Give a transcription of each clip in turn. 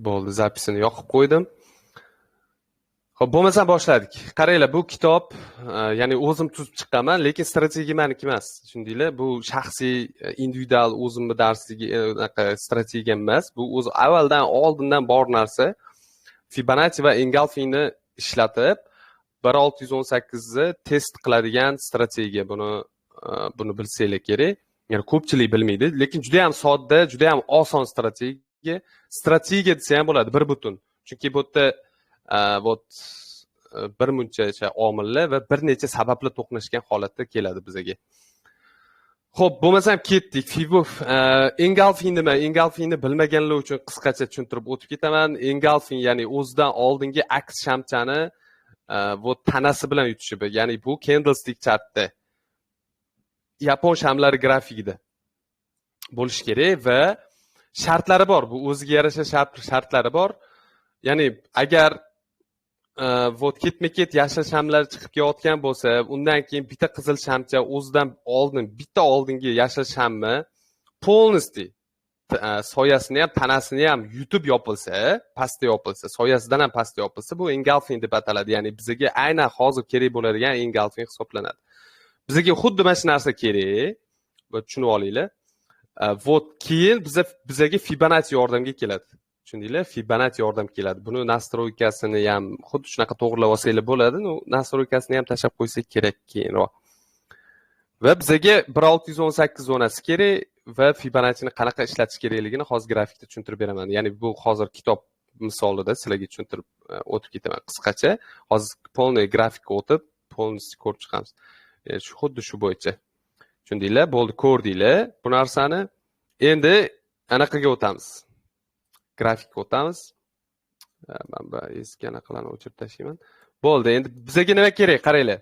Bo'ldi, zapisini yoqib qo'ydim. Xo'p, bo'lmasa boshladik. Qaranglar, bu kitob, ya'ni o'zim tuzib chiqqanman, lekin strategiya meniki emas. Tushundinglar? Bu shaxsiy, individual o'zimni darsligi, strategiyam emas. Bu o'zi oldindan bor narsa. Fibonacci va Engolfini ishlatib 1618 ni test qiladigan strategiya. Buni bilsanglar kerak. Ya'ni ko'pchilik bilmaydi, lekin juda ham sodda, juda ham oson strategiya. Strategiya desa ham bo'ladi, bir butun. Chunki bu yerda bir muncha omillar va bir necha sabablar to'qnashgan holatda keladi bizga. Xo'p, bo'lmasam ketdik. Engolfin nima? Engolfinni bilmaganlar uchun qisqacha tushuntirib o'tib ketaman. Engolfin ya'ni o'zidan oldingi aks shamchani tanasi bilan yutishi. Ya'ni bu candlestick chartda yapon shamlari grafikida bo'lish kerak va shartlari bor. Bu o'ziga yarasha shartlari bor. Ya'ni agar ketma-ket yashil shamlar chiqib kelayotgan bo'lsa, undan keyin bitta qizil shamcha o'zidan oldin bitta oldingi yashil shamni полностью soyasini ham tanasini ham yutib yopilsa, pastda yopilsa, soyasidan ham pastda yopilsa, bu engolfin deb ataladi. Ya'ni bizga aynan hozir kerak bo'ladigan engolfin hisoblanadi. Bizga xuddi mana shu narsa kerak. Tushunib olinglar. Keyin bizga Fibonacci yordamga keladi. Tushundinglar? Fibonacci yordam keladi. Buni nastroykasini ham xuddi shunaqa to'g'rilab olsanglar bo'ladi. Nastroykasini ham tashlab qo'ysak kerak keyinroq. Va bizga 1618 zonasi kerak va Fibonacci'ni qanaqa ishlatish kerakligini hozir grafikda tushuntirib beraman. Ya'ni bu hozir kitob misolida sizlarga tushuntirib o'tib ketaman qisqacha. Hozir polniy grafikka o'tib, polniy ko'rib chiqamiz. Xuddi shu bo'yicha. Tushundinglar? Bo'ldi, ko'rdinglar bu narsani. Endi anaqaga o'tamiz. Grafikka o'tamiz. Mana eski anaqalarni o'chirib tashlayman. Bo'ldi, endi bizga nima kerak? Qaranglar.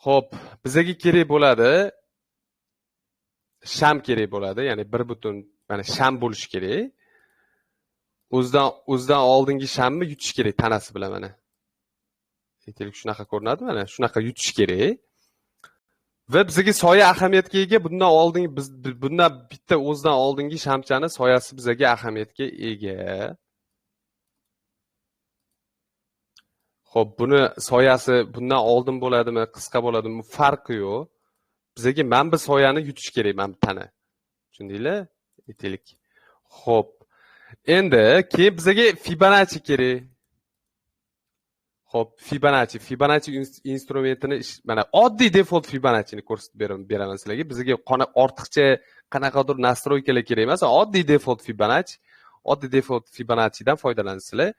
Xo'p, bizga kerak bo'ladi. Sham kerak bo'ladi, ya'ni bir butun mana sham bo'lishi kerak. O'zidan oldingi shamni yutish kerak tanasi bilan mana. Aytaylik, shunaqa ko'rinadi, mana shunaqa yutish kerak. Va bizga soya ahamiyatga ega. Bundan bitta o'zidan oldingi shamchani soyasi bizga ahamiyatga ega. Xo'p, buni soyasi bundan oldin bo'ladimi, qisqa bo'ladimi, farqi yo'q. Bizga mana bu soyani yutish kerak, mana bu tana. Tushundinglar? Aytaylik. Xo'p. Endi keyin bizga Fibonacci kerak. Xo'p, Fibonacci instrumentini mana oddiy default Fibonacci'ni ko'rsatib beraman sizlarga. Bizga ortiqcha qanaqadir nastroykalar kerak emas. Oddiy default Fibonacci'dan foydalansizlar.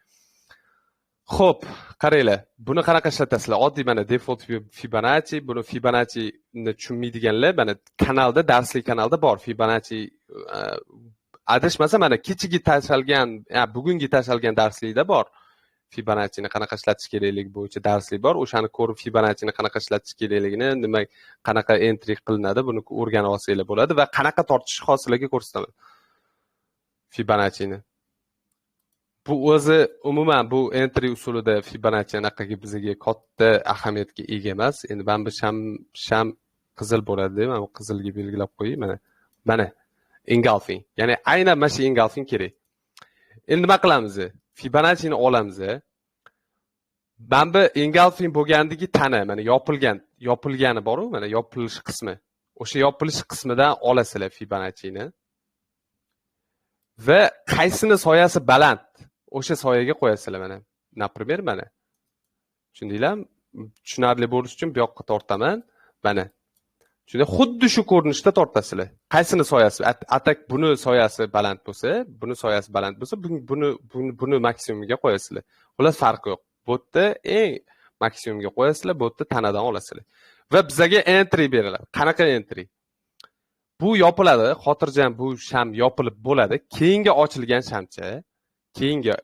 Xo'p, qaranglar. Buni qanaqa ishlatasizlar? Oddiy mana default Fibonacci, buni Fibonacci'ni tushunmaydiganlar mana kanalda, darslik kanalda bor. Fibonacci adashmasa mana kechagi tashalgan, bugungi tashalgan darslikda bor. Fibonacci'ni qanaqa ishlatish kerakligi bo'yicha darslik bor. O'shani ko'rib Fibonacci'ni qanaqa ishlatish kerakligini, qanaqa entry qilinadi, buni o'rganib olsanglar bo'ladi va qanaqa tortish hosiliga ko'rsataman. Fibonacci'ni. Bu o'zi umuman bu entry usulida Fibonacci anaqaga bizga katta ahamiyatga ega emas. Endi men bu sham qizil bo'ladi, mana bu qizilga belgilab qo'yay mana. Mana engolfin. Ya'ni aynan mana shu engolfin kerak. Endi nima qilamiz? Fibonacci'ni olamiz. Mana bu engolfin bo'lgandagi tana, mana yopilgani bor-ku, mana yopilish qismi. O'sha yopilish qismidan olasizlar Fibonacci'ni. Va qaysini soyasi baland, o'sha soyaga qo'yasizlar mana. Например, mana. Tushundinglarmi? Tushunarli bo'lish uchun bu yoqqa tortaman. Mana. Shunda xuddi shu ko'rinishda tortasizlar. Qaysini soyasi? Atak buni soyasi baland bo'lsa, buni soyasi baland bo'lsa, buni maksimumga qo'yasizlar. Xullas farqi yo'q. Bu yerda eng maksimumga qo'yasizlar, bu yerda tanadan olasizlar. Va bizga entry beriladi. Qanaqa entry? Bu yopiladi, xotirjam bu sham yopilib bo'ladi. Keyingi ochilgan shamcha,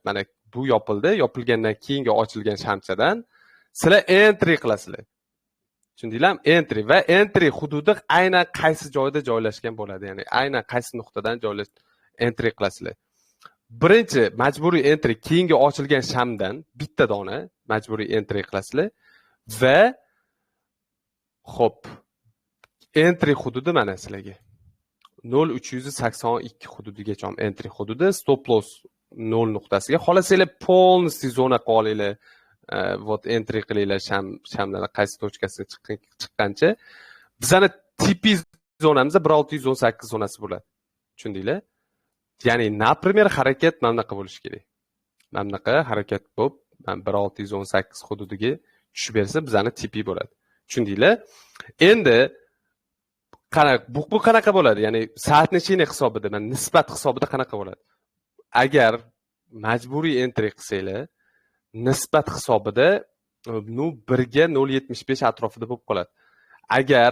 mana bu yopildi, yopilgandan keyingi ochilgan shamchadan sizlar entry qilasizlar. Tushundinglarmi? Entry va entry hududi aynan qaysi joyda joylashgan bo'ladi, ya'ni aynan qaysi nuqtadan entry qilasizlar. Birinchi majburiy entry keyingi ochilgan shamdan bitta dona majburiy entry qilasizlar va xo'p, entry hududi mana sizlarga. 0,382 hududigacha entry hududi, stop loss 0 nuqtasiga. Xohlasanglar полностью zona qolinglar. Вот entry qilinglar shamlarni qaysi tochkasiga chiqqancha. Bizani tipiy zonamiz 1618 zonasi bo'ladi. Tushundinglar? Ya'ni, например, harakat mana bunaqa bo'lishi kerak. Mana bunaqa harakat bo'lib, 1618 hududiga tushib bersa, bizani tipiy bo'ladi. Tushundinglar? Endi bu qanaqa bo'ladi? Ya'ni соотношение hisobida, mana nisbat hisobida qanaqa bo'ladi? Agar majburiy entry qilsanglar, nisbat hisobida 1 ga 0,75 atrofida bo'lib qoladi. Agar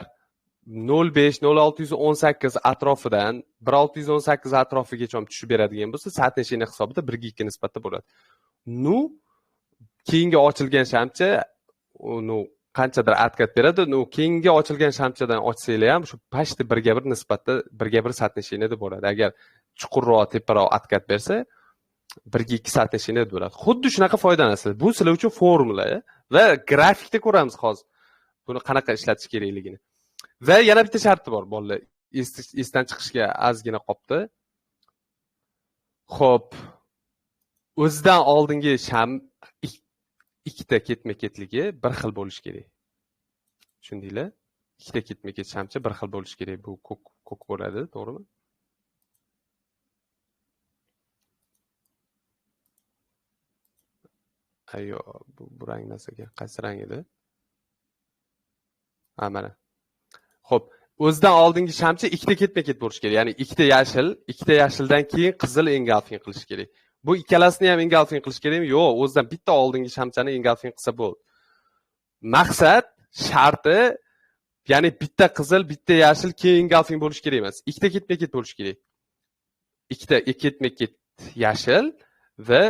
0,5 0,618 atrofidan 1,618 atrofigacha tushib beradigan bo'lsa, соотношение hisobida 1 ga 2 nisbatda bo'ladi. Keyingi ochilgan shamcha qanchadir atkat beradi. Keyingi ochilgan shamchadan ochsanglar ham shu почти 1 ga 1 nisbatda 1 ga 1 соотношение bo'ladi. Agar chuqurroq, teparoq atkat bersa, 1 ga 2 соотношение bo'ladi. Xuddi shunaqa foydalanasizlar. Bu sizlar uchun formula va grafikda ko'ramiz hozir. Buni qanaqa ishlatish kerakligini. Va yana bitta sharti bor, bolalar. Esdan chiqishga ozgina qolibdi. Xo'p. O'zidan oldingi sham ikkita ketma-ketligi bir xil bo'lishi kerak. Tushundinglar? Ikkita ketma-ket shamcha bir xil bo'lishi kerak. Bu ko'k bo'ladi, to'g'rimi? Ayyo, bu rang emas ekan. Qaysi rang edi? Mana. Xo'p, o'zidan oldingi shamcha ikkita ketma-ket bo'lishi kerak. Ya'ni ikkita yashildan keyin qizil engulfing qilish kerak. Bu ikkalasini ham engulfing qilish kerakmi? Yo'q, o'zidan bitta oldingi shamchani engulfing qilsa bo'ldi. Maqsad, sharti, ya'ni bitta qizil, bitta yashil keyin engulfing bo'lishi kerak emas. Ikkita ketma-ket bo'lishi kerak. Ikkita ketma-ket yashil va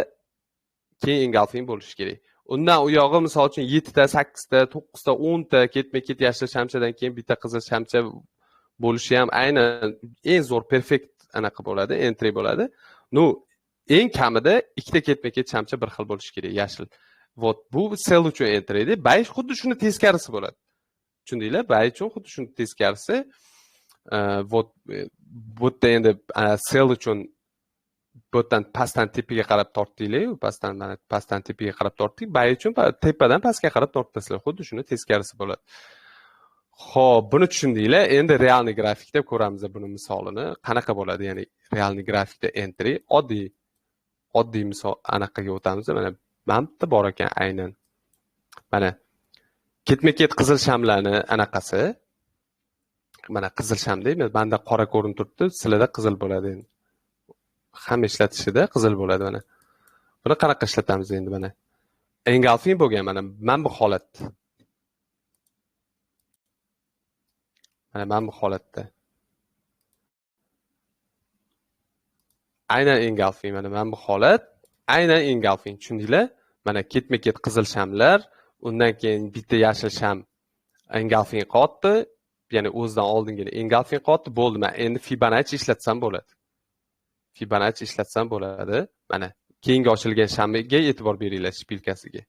keyin engulfing bo'lishi kerak. Undan u yog'i misol uchun 7 ta, 8 ta, 9 ta, 10 ta ketma-ket yashil shamchadan keyin bitta qizil shamcha bo'lishi ham aynan eng zo'r perfekt anaqa bo'ladi, entry bo'ladi. Eng kamida ikkita ketma-ket shamcha bir xil bo'lishi kerak, yashil. Вот, bu sell uchun entry edi. Buy xuddi shuni teskarisi bo'ladi. Tushundinglar? Buy uchun xuddi shuni teskarisi. Вот, bu yerda endi sell uchun bu yerdan pastdan tepaga qarab tortdinglar, pastdan tepaga qarab tortdik. Buy uchun tepadan pastga qarab tortasizlar. Xuddi shuni teskarisi bo'ladi. Xo'p, buni tushundinglar. Endi realniy grafikda ko'ramiz buni misolini. Qanaqa bo'ladi? Ya'ni realniy grafikda entry oddiy misol anaqaga o'tamiz. Mana bitta bor ekan aynan. Mana ketma-ket qizil shamlarni anaqasi. Mana qizil sham deymiz. Banda qora ko'rinib turibdi, sizlarda qizil bo'ladi endi. Hamma ishlatishida qizil bo'ladi mana. Buni qanaqa ishlatamiz endi mana? Engulfing bo'lgan mana bu holat. Mana bu holatda. Aynan engulfing mana bu holat, aynan engulfing. Tushundinglar? Mana ketma-ket qizil shamlar, undan keyin bitta yashil sham engulfing qotdi, ya'ni o'zidan oldingina engulfing qotdi, bo'ldi. Men endi Fibonacci ishlatsam bo'ladi. Fibonacci ishlatsam bo'ladi. Mana keyingi ochilgan shamiga e'tibor beringlar, shpilkasiga.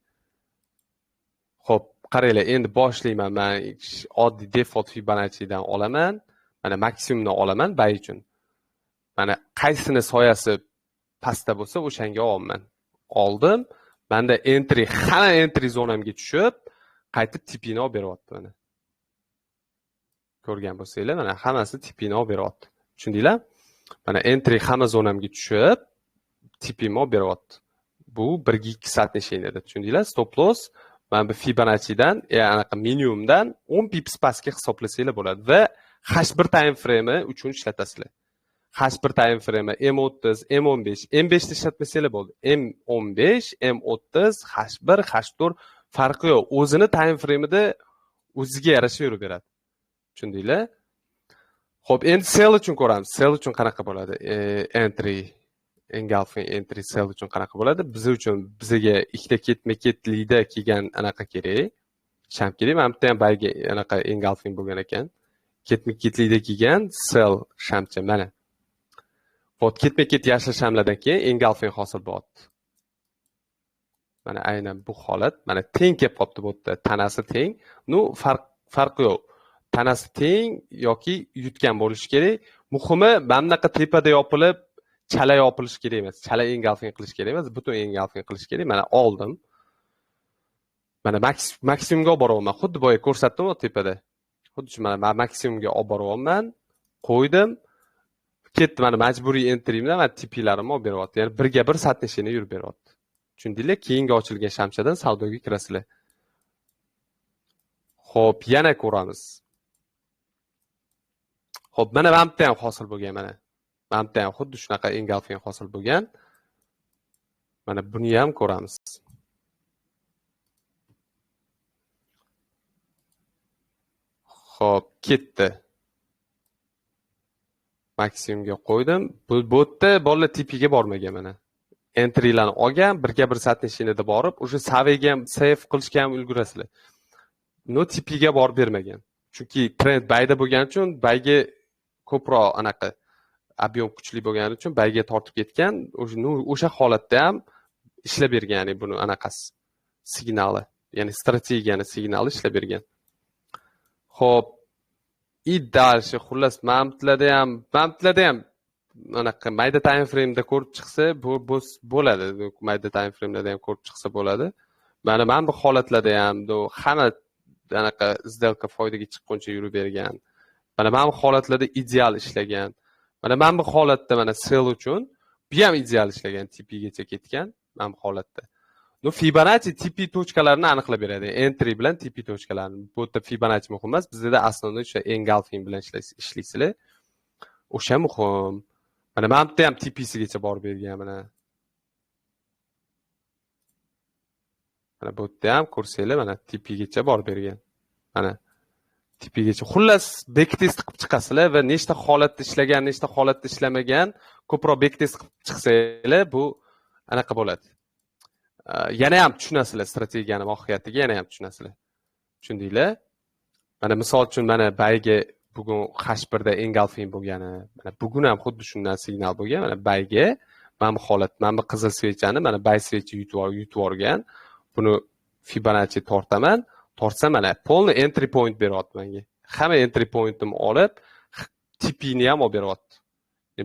Xo'p, qaranglar, endi boshlayman. Men oddiy default Fibonaccidan olaman. Mana maksimumdan olaman buy uchun. Mana qaysini soyasi pastda bo'lsa, o'shanga olaman. Oldim. Menda entry, hamma entry zonamga tushib, qaytib tipini olib beryapti mana. Ko'rgan bo'lsanglar, mana hammasi tipini olib beryapti. Tushundinglar? Mana entry hamma zonamga tushib, tipimni olib beryapti. Bu 1 ga 2 соотношениеda. Tushundinglar? Stop loss mana bu Fibonaccidan, anaqa minimumdan 10 pips pastga hisoblasanglar bo'ladi va H1 time frame uchun ishlatasizlar. H1 time frame M30, M15, M5 ni ishlatmasanglar bo'ldi. M15, M30, H1, H4 farqi yo'q. O'zini time frameida o'ziga yarasha yurib beradi. Tushundinglar? Xo'p, endi sell uchun ko'ramiz. Sell uchun qanaqa bo'ladi? Entry, engulfing entry sell uchun qanaqa bo'ladi? Biz uchun bizga ikkita ketma-ketlikda kelgan anaqa kerak. Sham kerak. Mana bu yerda ham bayga anaqa engulfing bo'lgan ekan. Ketma-ketlikda kelgan sell shamcha mana. Xo'p, ketma-ket yashil shamlardan keyin engulfing hosil bo'lyapti. Mana aynan bu holat, mana teng kelib qolibdi bu yerda. Tanasi teng. Farqi yo'q. Tanasi teng yoki yutgan bo'lishi kerak. Muhimi, mana bunaqa tepada yopilib, chala yopilish kerak emas. Chala engulfing qilish kerak emas, butun engulfing qilish kerak. Mana oldim. Mana maksimumga olib boryapman. Xuddi boya ko'rsatdim tepada. Xuddi shu mana maksimumga olib boryapman. Qo'ydim. Ketdi mana majburiy entrimda mana tipilarimni olib beryapti. Ya'ni 1 satnishini yurib beryapti. Tushundinglar? Keyingi ochilgan shamchadan savdoga kirasizlar. Xo'p, yana ko'ramiz. Xo'p, mana bu ham hosil bo'lgan mana. Mana bu ham xuddi shunaqa engulfing hosil bo'lgan. Mana buni ham ko'ramiz. Xo'p, ketdi. Maksimumga qo'ydim. Bu yerda bolalar tipiga bormagan mana. Entrylarni olgan, 1 satnishinida borib, o'sha saviga ham save qilishga ham ulgurasizlar. No tipiga borib bermagan. Chunki trend bayda bo'lgani uchun bayga ko'proq anaqa ob'yom kuchli bo'lgani uchun bayga tortib ketgan. O'sha holatda ham ishlab bergan, ya'ni buni anaqasi signali, ya'ni strategiyani signali ishlab bergan. Xo'p, dальше xullas mamtlarda ham anaqa mayda time frame'da ko'rib chiqsa bo'ladi. Mayda time frame'da ham ko'rib chiqsa bo'ladi. Mana bu holatlarda ham hamma anaqa сделка foydaga chiqquncha yurib bergan. Mana bu holatlarda ideal ishlagan. Mana bu holatda mana sell uchun bu ham ideal ishlagan, tipigacha ketgan mana bu holatda. Fibonacci tipi tochkalarini aniqlab beradi. Entry bilan tipi tochkalarini. Bu yerda Fibonacci muhim emas. Bizda aslida o'sha engulfing bilan ishlaysizlar. O'sha muhim. Mana bu yerda ham tipisigacha borib bergan mana. Mana bu yerda ham ko'rsanglar mana tipigacha borib bergan. Mana tipigacha. Xullas backtest qilib chiqasizlar va nechta holatda ishlagan, nechta holatda ishlamagan, ko'proq backtest qilib chiqsanglar bu anaqa bo'ladi. Yana ham tushunasizlar strategiyani mohiyatiga, yana ham tushunasizlar. Tushundinglar? Mana misol uchun mana bayga bugun H1da engulfing bo'lgani, mana bugun ham xuddi shundan signal bo'lgan. Mana bayga mana bu holat, mana bu qizil svechani mana bay svechi yutib olgan. Buni Fibonacci tortaman. Tortsam mana polni entry point beryapti menga. Hamma entry pointim olib, tipini ham olib beryapti.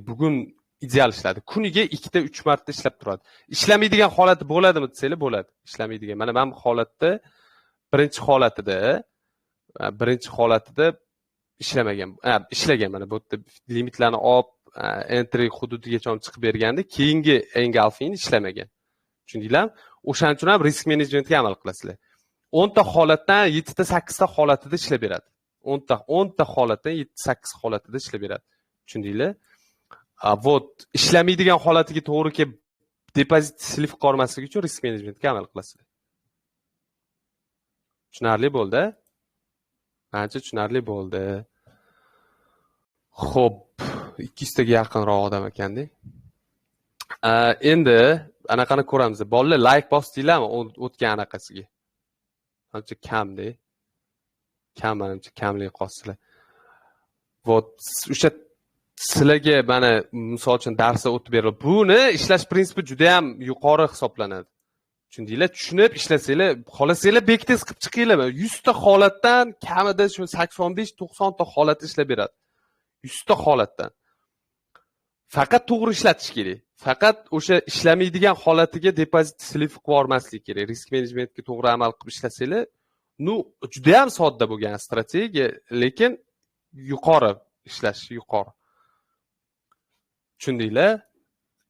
Bugun ideal ishladi. Kuniga 2-3 marta ishlab turadi. Ishlamaydigan holati bo'ladimi desanglar bo'ladi. Ishlamaydigan. Mana bu holatda birinchi holatida ishlamagan. Ishlagan mana bu yerda limitlarni olib entry hududigacha chiqib berganda, keyingi engulfing ishlamagan. Tushundinglarmi? O'shaning uchun ham risk menejmentga amal qilasizlar. 10 ta holatdan 7 ta 8 ta holatida ishlab beradi. 10 ta holatdan 7-8 holatida ishlab beradi. Tushundinglar? Вот ishlamaydigan holatiga to'g'ri kelib depozit silib qolmasligi uchun risk menejmentga amal qilasizlar. Tushunarli bo'ldi? Ancha tushunarli bo'ldi. Xo'p, 200 taga yaqinroq odam ekanda. Endi anaqani ko'ramiz. Bolalar like bosdinglarmi o'tgan anaqasiga? Ancha kamda. Manimcha kamlik qolsizlar. Вот o'sha sizlarga mana misol uchun darsda o'tib berilib, buni ishlash prinsipi juda ham yuqori hisoblanadi. Tushundinglar? Tushunib ishlasanglar, xohlasanglar backtest qilib chiqinglar. 100 ta holatdan kamida shu 85-90 ta holat ishlab beradi. 100 ta holatdan. Faqat to'g'ri ishlatish kerak. Faqat o'sha ishlamaydigan holatiga depozit silib qo'ymaslik kerak. Risk menejmentga to'g'ri amal qilib ishlasanglar, juda ham sodda bo'lgan strategiya, lekin yuqori ishlash yuqori. Tushundinglar?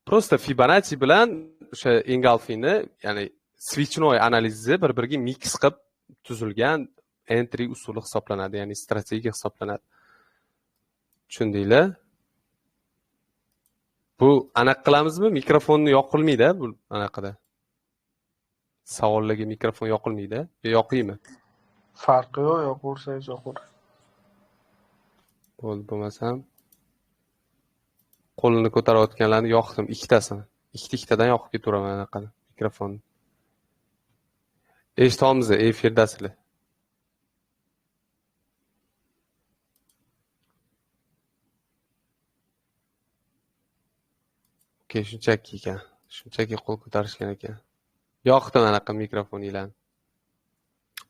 Prosta Fibonacci bilan o'sha engulfingni, ya'ni switchnoy analizi bir-biriga mix qilib tuzilgan entry usuli hisoblanadi, ya'ni strategiya hisoblanadi. Tushundinglar? Bu anaqa qilamizmi? Mikrofonni yoqilmaydi bu anaqada. Savollarga mikrofon yoqilmaydi. Yoqiymi? Farqi yo'q, yoqursangiz yoqur. Bo'lmasam qo'lini ko'tarayotganlarni yoqdim, ikkitasini. Ikkitadan yoqib keturaman anaqani, mikrofonni. Eshityapmiz, efirdasizlar. Okey, shunchaki ekan. Shunchaki qo'l ko'tarishgan ekan. Yoqdim anaqa mikrofoninglarni.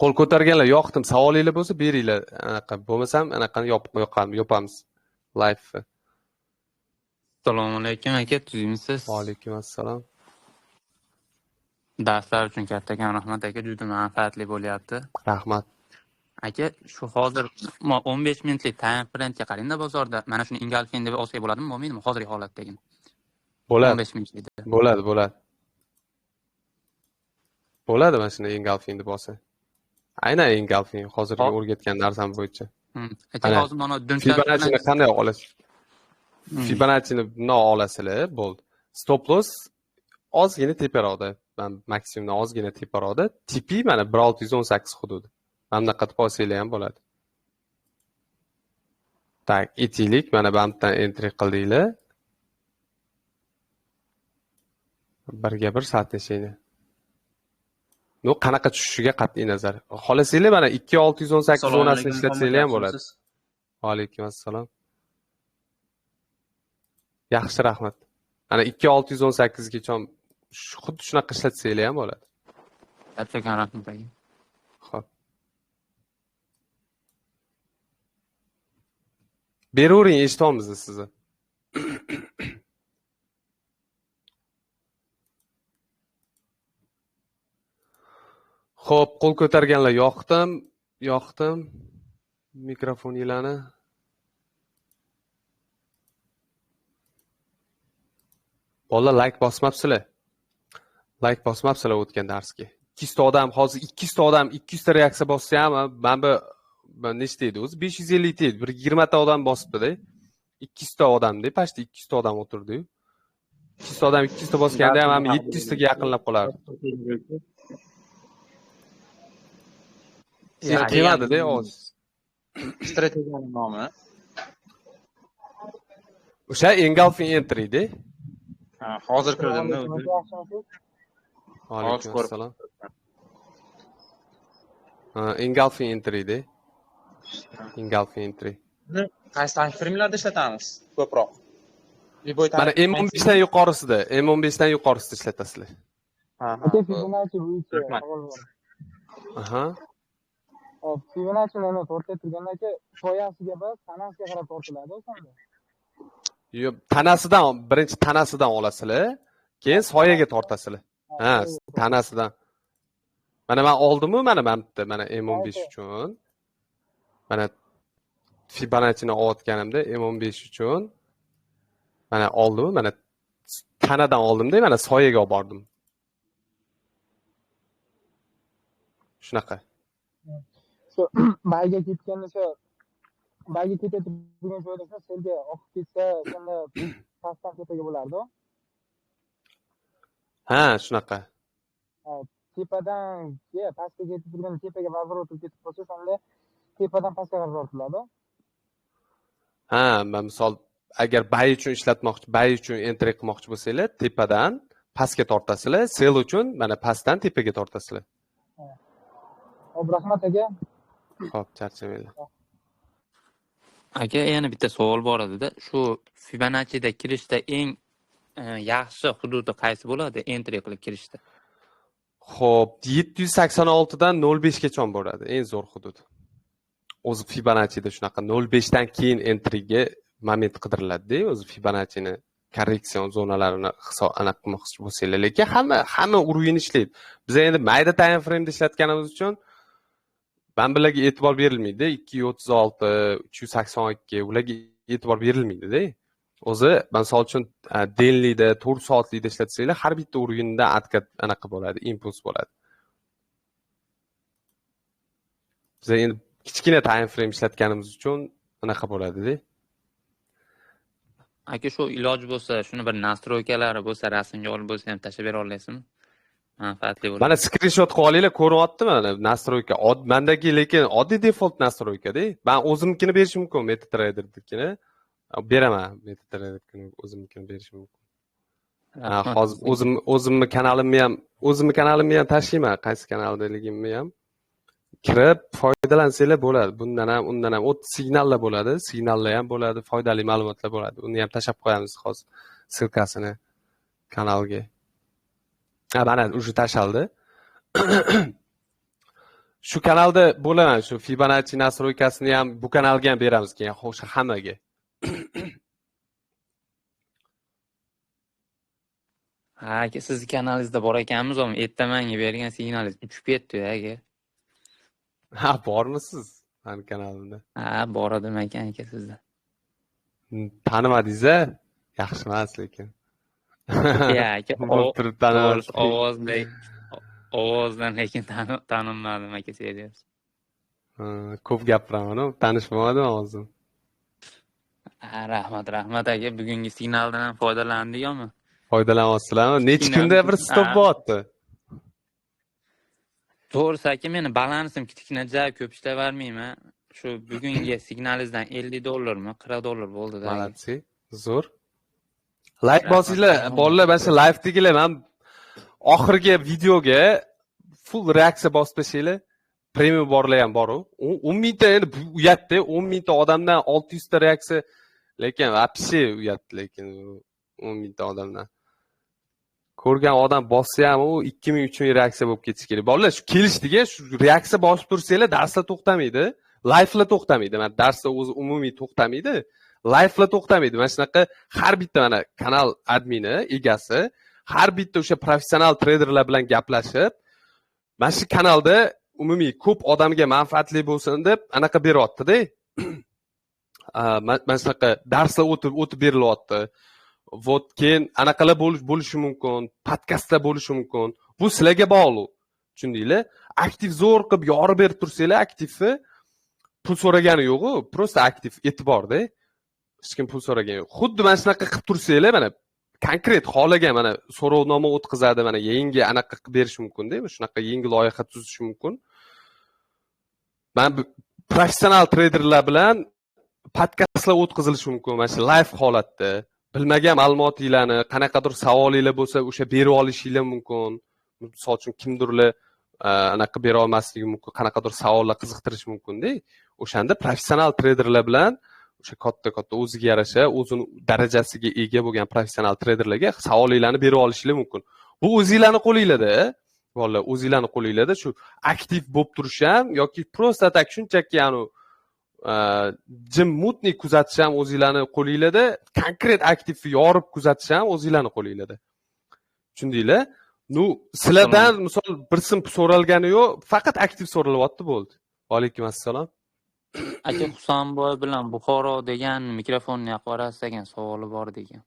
Qo'l ko'targanlar yoqdim. Savolinglar bo'lsa beringlar. Anaqa bo'lmasam anaqani yopamiz live. Assalomu alaykum aka, tuzimsiz? Va alaykum assalom. Darslar uchun kattakon rahmat aka, juda manfaatli bo'lyapti. Rahmat. Aka, shu hozir 15 minutlik time frame qarangda bozorda. Mana shuni Ingolfin deb olsak bo'ladimi, bo'lmaydimi? Hozirgi holatdagi. Bo'ladi. 15 minutlik. Bo'ladi. Bo'ladi mana shuni Engolfin deb olsa. Aynan Engolfin hozirgi o'rgatgan narsam bo'yicha. Aka, hozir mana Fibonacci'ni qanday olasiz? Fibonacci'ni bundoq olasizlar, bo'ldi. Stop loss ozgina teparoqda. Men maksimumdan ozgina teparoqda. Tipi mana 1618 hududi. Mana bunaqa qilib olsanglar ham bo'ladi. Tak, aytaylik, mana bu yerdan entry qildinglar. Birga bir satishingni. No, qanaqa tushishiga qat'iy nazar. Xohlasanglar mana 2618 zonasini ishlatsanglar ham bo'ladi. Va alaykum assalom. Yaxshi, rahmat. Ana 2618 gacha xuddi shunaqa ishlatsanglar ham bo'ladi. kattakon rahmat aka. Xo'p. Beravering, eshityapmiz sizni. Xo'p, qo'l ko'targanlar yoqdim. Mikrofoninglarni. Bolalar like bosmabsizlar. Like bosmabsizlar o'tgan darsga. 200 ta odam, hozir 200 ta odam 200 ta reaksiya bossa ham, mana bu nechta edi o'zi? 550 ta edi. Bir 20 ta odam bosibdi-da. 200 ta odamda, pashti 200 ta odam o'tirdi-yu. 200 ta odam 200 ta bosganda ham 700 taga yaqinlab qolardi. Kelmadi-da, hozir. Strategiyaning nomi. O'sha Engolfin entry-da. Ha, hozir kirdimda. Alaykum assalom. Ha, Engolfin entry-da. Engolfin entry. Qaysi time frame'larda ishlatamiz? Ko'proq. Mana M15 dan yuqorisida, M15 dan yuqorisida ishlatasizlar. Ha. Fibonacci bo'yicha. Aha. Hop, Fibonacci'ni to'rtga turgandan keyin soyasiga bas, tanasiga qarab tortiladi o'shanda. Yo'q, birinchi tanasidan olasizlar, keyin soyaga tortasizlar. Ha, tanasidan. Mana men oldimmi, mana M15 uchun. Mana Fibonacci'ni olayotganimda M15 uchun mana oldimmi, mana tanadan oldimda, mana soyaga olib bordim. Shunaqa. Bayga ketganda bayga ketadigan joyda selga oqib ketsa, o'shanda pastdan tepaga bo'lardi. Ha, shunaqa. Tepadan pastga ketib turgan tepaga vazir o'tib ketib qolsa, o'shanda tepadan pastga qarab tortiladi. Ha, men misol agar bay uchun entry qilmoqchi bo'lsanglar, tepadan pastga tortasizlar, sell uchun mana pastdan tepaga tortasizlar. Hop, rahmat aka. Xo'p, charchamanglar. Aka, yana bitta savol bor edi-da. Shu Fibonacci'da kirishda eng yaxshi hududi qaysi bo'ladi entry qilib kirishda? Xo'p, 786 dan 05 gacha bo'ladi, eng zo'r hudud. O'zi Fibonacci'da shunaqa 05 dan keyin entryga moment qidiriladi-da, o'zi Fibonacci'ni korreksion zonalarini aniq qilmoqchi bo'lsanglar, lekin hamma urug'ini ishlaydi. Biz endi mayda time frame'da ishlatganimiz uchun bularga e'tibor berilmaydi. 236, 382 ularga e'tibor berilmaydi-da. O'zi, misol uchun denlikda 4 soatlikda ishlatsanglar, har bitta urug'inda anaqa bo'ladi, impuls bo'ladi. Biz endi kichkina time frame ishlatganimiz uchun anaqa bo'ladi-da. Aka, shu iloji bo'lsa, shuni bir nastroykalari bo'lsa, rasmga olib bo'lsa ham tashlab bera olasizmi? Manfaatli bo'ladi. Mana screenshot qilib olinglar, ko'ryaptimi mana nastroyka. Mendagi lekin oddiy default nastroyka-da. Men o'zimnikini berishim mumkin, MetaTrader'nikini. Beraman, MetaTrader'nikini o'zimnikini berishim mumkin. Hozir o'zimni kanalimni ham tashlayman, qaysi kanaldaligimni ham. Kirib foydalansanglar bo'ladi. Bundan ham, undan ham signallar bo'ladi, signallar ham bo'ladi, foydali ma'lumotlar bo'ladi. Uni ham tashab qo'yamiz hozir silkasini kanalga. Mana уже tashaldi. Shu kanalda bo'laman, shu Fibonacci nastroykasini ham bu kanalga ham beramiz keyin, o'sha hammaga. Ha, aka sizni kanalingizda bor ekanmiz, ham ertamanga bergan signalingiz uchib ketdi aka. Ha, bormisiz mani kanalimda? Ha, bor edim ekan aka sizda. Tanimadingiz-a? Yaxshi emas lekin. Ya aka, Bo'lib turib to'g'risi tanimadingiz. ovozdan lekin tanilmadim aka, serios. Ko'p gapiraman-ku, tanishmadim o'zim. Ha, rahmat aka, bugungi signaldan ham foydalandingmi? Foydalanyapsizlarmi? Necha kunda bir stop bo'lyapti? To'g'risi aka, meni balansim kichkina, ko'p ishlavermayman. Shu bugungi signalingizdan $50mi, $40 bo'ldi-da. Malatsi, zo'r. Like bosinglar, bolalar, mana shu live degilar, men oxirgi videoga full reaksiya bosib tashlaylar. Premium borlar ham bor-ku. 10 mingta endi uyatda, 10 mingta odamdan 600 ta reaksiya, lekin вообще uyat, lekin 10 mingta odamdan. Ko'rgan odam bossa ham u 2000 3000 reaksiya bo'lib ketishi kerak. Bolalar, shu kelishdiga shu reaksiya bosib tursanglar, darslar to'xtamaydi. Live'lar to'xtamaydi. Mana darslar o'zi umumiy to'xtamaydi. Live'lar to'xtamaydi. Mana shunaqa har bitta mana kanal admini, egasi har bitta o'sha professional treyderlar bilan gaplashib, mana shu kanalda umumiy ko'p odamga manfaatli bo'lsin deb anaqa beryapti-da. Mana shunaqa darslar o'tib berilyapti. Vot keyin anaqalar bo'lishi mumkin, podkastlar bo'lishi mumkin. Bu sizlarga bog'liq. Tushundinglar? Aktiv zo'r qilib yorib berib tursanglar, aktivni pul so'ragani yo'q-ku, просто aktiv e'tiborda. Hech kim pul so'ragan yo'q. Xuddi mana shunaqa qilib tursanglar, mana konkret holaga mana so'rovnoma o'tkazadi, mana yangi anaqa qilib berish mumkin-da, shunaqa yangi loyiha tuzish mumkin. Men professional treyderlar bilan podkastlar o'tkazilishi mumkin, mana shu live holatda. Bilmagan ma'lumotlarni, qanaqadir savolinglar bo'lsa, o'sha berib olishinglar mumkin. Misol uchun kimdirlar anaqa bera olmasligi mumkin, qanaqadir savollar qiziqtirish mumkin-da. O'shanda professional treyderlar bilan o'sha katta o'ziga yarasha, o'zini darajasiga ega bo'lgan professional treyderlarga savolinglarni berib olishinglar mumkin. Bu o'zingizlarning qo'lingizda, bolalar, o'zingizlarning qo'lingizda shu aktiv bo'lib turish ham yoki просто tak shunchaki jim mutni kuzatish ham o'zingizlarning qo'lingizda, konkret aktivni yorib kuzatish ham o'zingizlarning qo'lingizda. Tushundinglar? Nu sizlardan misol bir sim so'ralgani yo'q, faqat aktiv so'ralyapti bo'ldi. Va alaykum assalom. Aka, Husanboy bilan Buxoro degan mikrofonni yoqib olasiz degan savoli bor degan.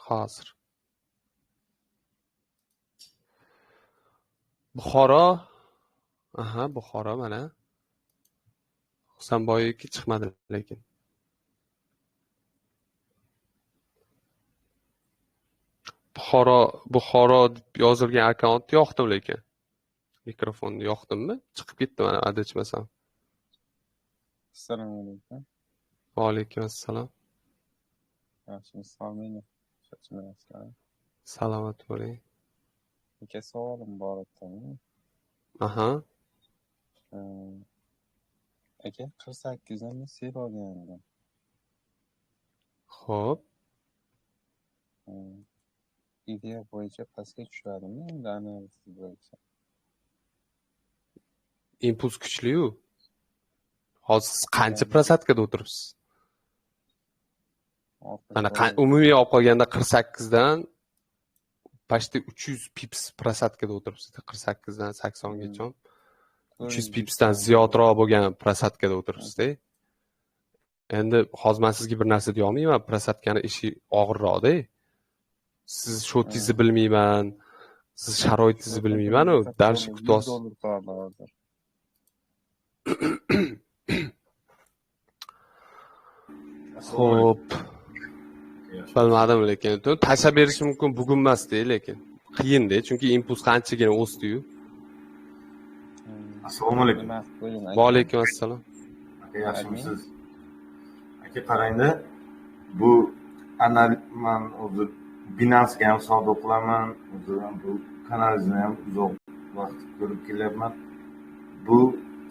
Hozir. Buxoro. Aha, Buxoro mana. Husanboyga chiqmadi lekin. Buxoro deb yozilgan akkauntni yoqdim lekin. Mikrofonni yoqdimmi? Chiqib ketdi mana adashmasam. Assalomu alaykum. Va alaykum assalom. Yaxshimisiz, salominglar. Salomat bo'ling. Aka, savolim bor edi. Aha. Aka, 48 dan sel olgandim. Xo'p. Ideya bo'yicha pastga tushadimi? Endi analiz bo'yicha. Impuls kuchli-yu. Hozir siz qancha prosentkada o'tiribsiz? Mana umumiy olib qolganda 48 dan почти 300 pips prosentkada o'tiribsiz. 48 dan 80 gacha. 300 pipsdan ziyodroq bo'lgan prosentkada o'tiribsiz-da. Endi hozir men sizga bir narsa deya olmayman, prosentkani ishi og'irroq-da. Siz shotingizni bilmayman, siz sharoitingizni bilmayman-ku, darsh kutasiz. Xo'p. Bilmadim lekin, tashlab berish mumkin, bugun emas-da, lekin qiyin-da, chunki impuls qanchagina o'sdi-yu. Assalomu alaykum. Va alaykum assalom. Aka, yaxshimisiz? Aka, qarangda, bu men o'zi Binance'ga ham savdo qilaman, o'zi bu kanalingizni ham uzoq vaqt ko'rib kelyapman. Bu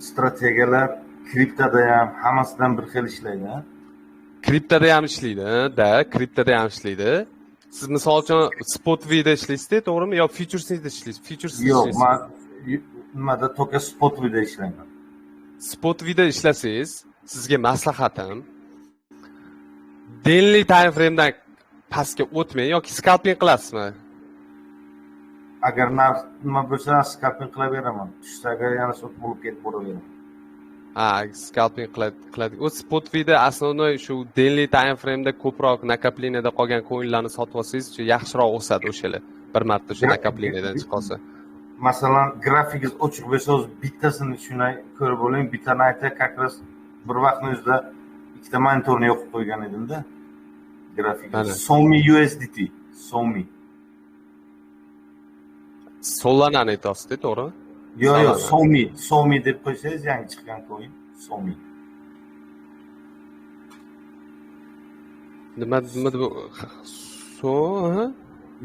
strategiyalar kriptoda ham hammasidan bir xil ishlaydi. Kriptoda ham ishlaydi, Siz misol uchun SpotV'da ishlaysizda, to'g'rimi? Yo futures'da ishlaysiz? Yo'q, men nimada to'ka SpotV'da ishlayman. SpotV'da ishlasangiz, sizga maslahatim daily time frame'dan pastga o'tmay yoki skalping qilasizmi? Agar narx nima bo'lsa, skalping qilaveraman. Tushsaga yana sut bo'lib ketib boraveraman. Ha, skalping qiladi. U Spotvida основной shu daily time frame'da ko'proq nakopleniyada qolgan coinlarni sotib olsangiz, yaxshiroq o'sadi o'shalar. Bir marta o'sha nakopleniyadan chiqolsa. Masalan, grafikingiz ochiq bo'lsa, o'z bittasini shunday ko'rib oling. Bittani ayta, как раз bir vaqtni o'zida ikkita monitorni yoqib qo'ygan edimda. Grafik. Somi USDT. Somi. Solanani aytasiz, to'g'rimi? Yo'q, Somi deb qo'ysangiz, yangi chiqqan coin, Somi. Nima bu?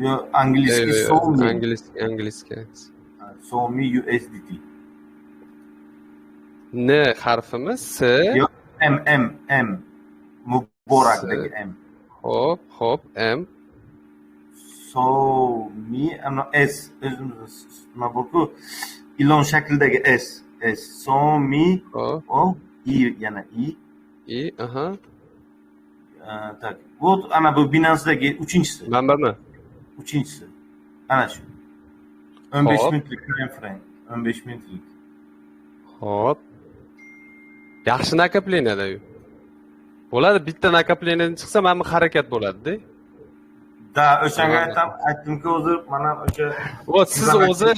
Yo'q, angliski Somi. Angliski. Somi USDT. N harfimi? S. Yo'q, M. Muborakdagi M. Hop, M. Somi, ana S. O'zimiz nima bu? Ilon shaklidagi S. Somi. O, I yana I. Aha. Tak. Bu ana bu Binance'dagi 3-inchisi. Manbami? 3-inchisi. Ana shu. 15 minutlik time frame. 15 minutlik. Hop. Yaxshi nakopleniyada. Bo'ladi, bitta nakopleniyadan chiqsa, mana bu harakat bo'ladi-da. Da, o'shanga aytdimki, o'zi mana o'sha siz o'zi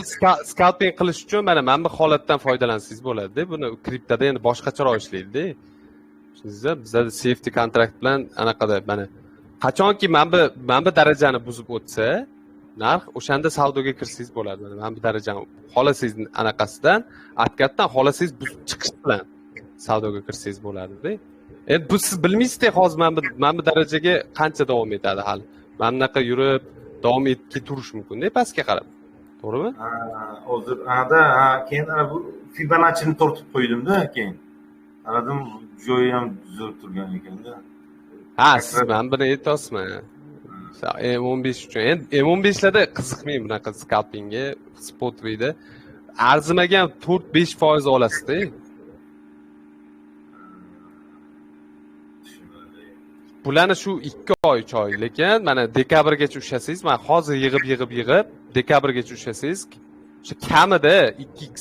scalping qilish uchun mana bu holatdan foydalansangiz bo'ladi-da. Buni kriptoda endi boshqacharoq ishlaydi-da. Tushundingizmi? Bizda safety contract bilan anaqada mana qachonki mana bu darajani buzib o'tsa, narx o'shanda savdoga kirsangiz bo'ladi. Mana bu darajani xolasangiz anaqasidan, atkatdan xolasangiz buzib chiqish bilan savdoga kirsangiz bo'ladi-da. Endi bu siz bilmaysizda hozir mana bu darajaga qancha davom etadi hali. Mana bunaqa yurib davom etib ketirish mumkin-da pastga qarab. To'g'rimi? Hozir keyin ana bu Fibonacci'ni tortib qo'ydim-da, keyin. Qaradim, joyi ham zo'r turgan ekan-da. Ha, siz mana buni aytasizmi? M15 uchun. Endi M15larda qiziqmang bunaqa scalpingga, Spotvida. Arzimagan 4-5% olasiz-da. Bularni shu 2 oy, 3 oy, lekin mana dekabrgacha ushlasangiz, mana hozir yig'ib dekabrgacha ushlasangiz, o'sha kamida 2x